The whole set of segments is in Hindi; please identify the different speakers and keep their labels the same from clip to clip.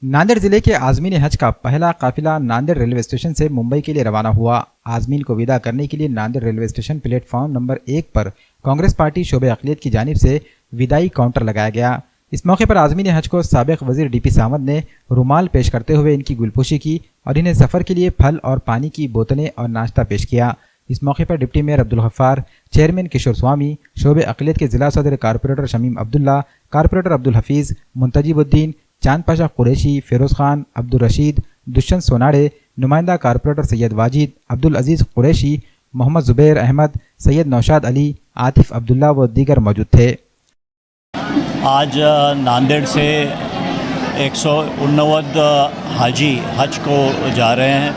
Speaker 1: नांदेड़ जिले के आजमीन हज का पहला काफिला नांदेड़ रेलवे स्टेशन से मुंबई के लिए रवाना हुआ। आजमीन को विदा करने के लिए Nanded railway station platform number 1 पर कांग्रेस पार्टी शोबे अक़लियत की जानिब से विदाई काउंटर लगाया गया। इस मौके पर आजमीन हज को साबिक वजीर डीपी सावंत ने रुमाल पेश करते हुए इनकी गुलपोशी की और इन्हें सफर के लिए फल और पानी की बोतलें और नाश्ता पेश किया। इस मौके पर deputy mayor Abdul Gaffar, chairman Kishore Swami, शोबे अक़लियत के जिला सदर कारपोरेटर शमीम अब्दुल्ला, कारपोरेटर अब्दुल हफीज़, मुंतजिबुद्दीन, चांद पाशा कुरैशी, फिरोज़ खान, अब्दुल रशीद, दुष्यंत सोनाड़े, नुमाइंदा कारपोरेटर सैयद वाजिद, अब्दुल अजीज़ कुरैशी, मोहम्मद जुबैर अहमद, सैयद नौशाद अली, आतिफ अब्दुल्ला व दीगर मौजूद थे।
Speaker 2: आज नांदेड़ से 189 हाजी हज को जा रहे हैं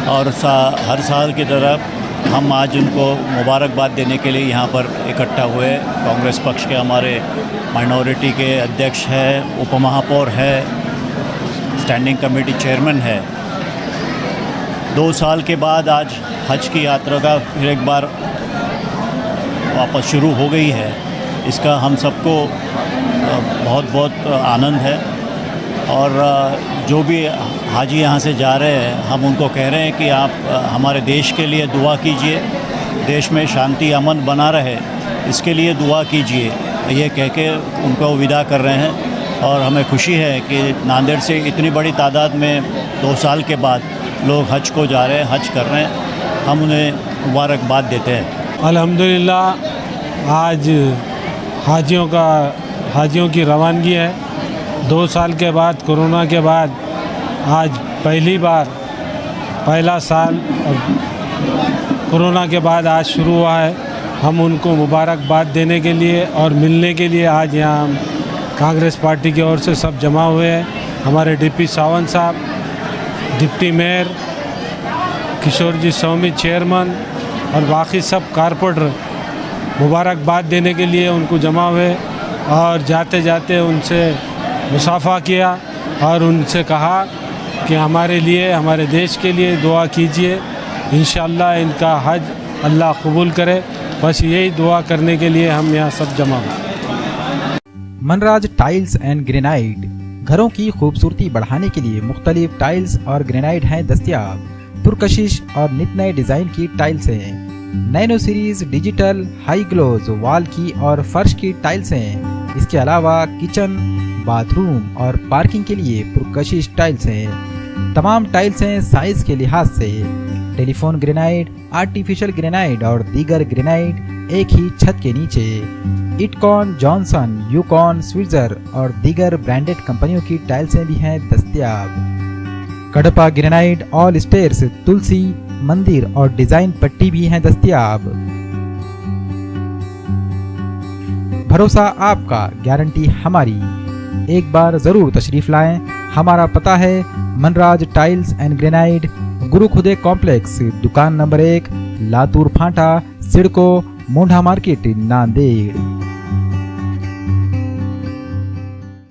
Speaker 2: और हर साल की तरह हम आज उनको मुबारकबाद देने के लिए यहाँ पर इकट्ठा हुए। कांग्रेस पक्ष के हमारे माइनॉरिटी के अध्यक्ष है, उपमहापौर है, स्टैंडिंग कमेटी चेयरमैन है। 2 साल के बाद आज हज की यात्रा का फिर एक बार वापस शुरू हो गई है। इसका हम सबको बहुत बहुत आनंद है और जो भी हाजी यहाँ से जा रहे हैं हम उनको कह रहे हैं कि आप हमारे देश के लिए दुआ कीजिए, देश में शांति अमन बना रहे इसके लिए दुआ कीजिए, ये कह के उनको विदा कर रहे हैं। और हमें खुशी है कि नांदेड़ से इतनी बड़ी तादाद में 2 साल के बाद लोग हज को जा रहे हैं, हज कर रहे हैं। हम उन्हें मुबारकबाद देते हैं।
Speaker 3: अल्हम्दुलिल्लाह आज हाजियों की रवानगी है। 2 साल के बाद, कोरोना के बाद आज पहला साल कोरोना के बाद आज शुरू हुआ है। हम उनको मुबारकबाद देने के लिए और मिलने के लिए आज यहाँ हम कांग्रेस पार्टी की ओर से सब जमा हुए हैं। हमारे डीपी सावंत साहब, डिप्टी मेयर, किशोर जी स्वामी चेयरमैन और बाकी सब कारपोरेटर मुबारकबाद देने के लिए उनको जमा हुए और जाते जाते उनसे मुसाफा किया और उनसे कहा कि हमारे लिए, हमारे देश के लिए दुआ कीजिए। इंशाअल्लाह इनका हज अल्लाह कबूल करे। बस यही दुआ करने के लिए हम यहाँ सब जमा हुए।
Speaker 1: मनराज टाइल्स एंड ग्रेनाइट घरों की खूबसूरती बढ़ाने के लिए मुख्तलिफ टाइल्स और ग्रेनाइट हैं दस्तयाब। पुरकशिश और नित नए डिजाइन की टाइल्स हैं। Nano series digital high gloss wall की और फर्श की टाइल्स हैं। इसके अलावा किचन, बाथरूम और पार्किंग के लिए पुरकशिश टाइल्स हैं। तमाम टाइल्स हैं साइज के लिहाज से। टेलीफोन ग्रेनाइट, आर्टिफिशियल ग्रेनाइट और दीगर ग्रेनाइट एक ही छत के नीचे। इटकॉन, जॉनसन, यूकॉन, स्विट्जर और दीगर ब्रांडेड कंपनियों की टाइल्सें भी हैं दस्तयाब। कडपा ग्रेनाइट, ऑल स्टेयर्स, तुलसी, मंदिर और डिजाइन पट्टी भी हैं दस्तयाब। भरोसा आपका, गारंटी हमारी। एक बार जरूर तशरीफ लाएं। हमारा पता है मनराज टाइल्स एंड ग्रेनाइट, गुरु खुदे कॉम्प्लेक्स, दुकान नंबर 1, लातूर फांटा, सिडको, मोंढा मार्केट, नांदेड़।